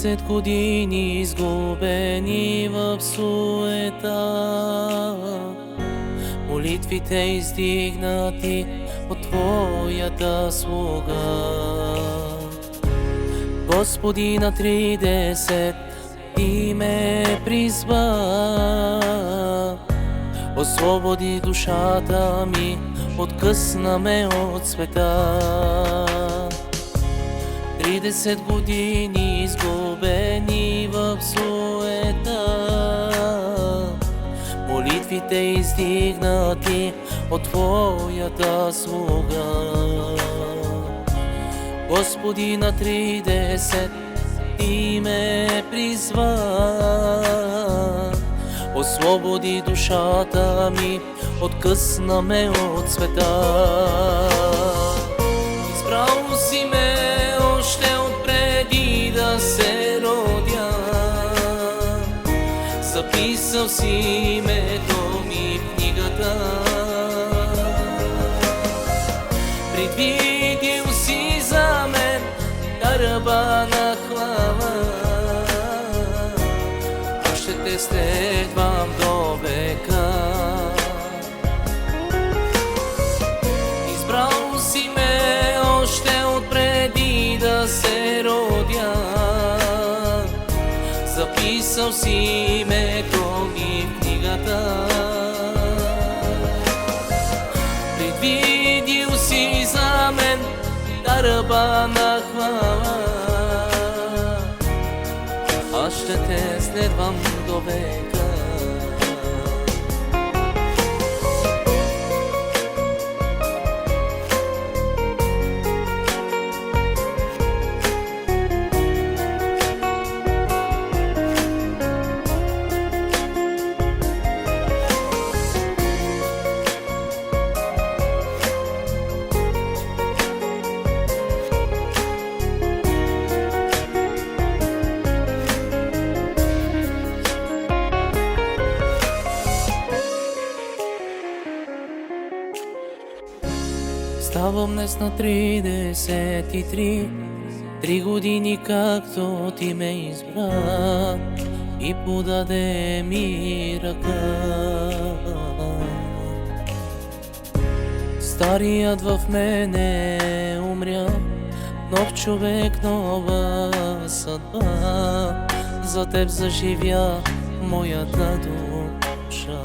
30 години изгубени в суета, молитвите издигнати от Твоята слуга. Господи, на 30 Ти ме призва, освободи душата ми, откъсна ме от света. 30 години изгубени в суета, молитвите издигнати от Твоята слуга. Господи, на 30 Ти ме призва, освободи душата ми, откъсна ме от света. Избрал си ме още отпреди да се родя, записал си името ми в книгата, предвидил си за мен дърба на хвала. Аз ще те следвам до века. Избрал си ме още отпреди да се родя, записал си името ми в книгата, предвидил си за мен дърба на хвала. Аз ще те следвам до века. Ставам днес на 33, 3 години както Ти ме избра и подаде ми ръка. Старият в мене умря, нов човек, нова съдба. За Теб заживя моята душа.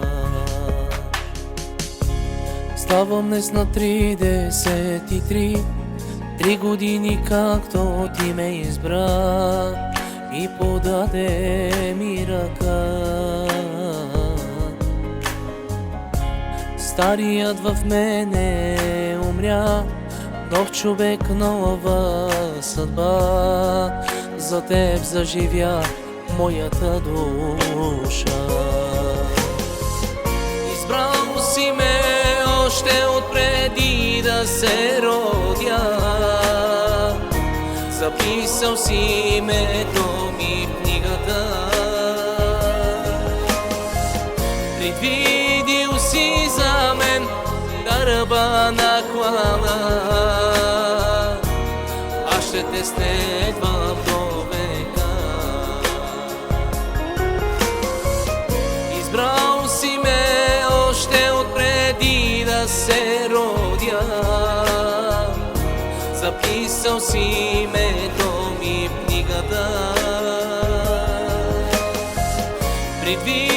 Ставам днес на 33, 3 години както Ти ме избра и подаде ми ръка. Старият в мене умря, нов човек, нова съдба. За Теб заживя моята душа. Избрал си ме още отпреди да се родя, записал си името ми в книгата, предвидил си за мен дърба на хвала. Аз ще те следвам до века. Избрал си ме още отпреди да се родя, записал си името ми в книгата, предвидил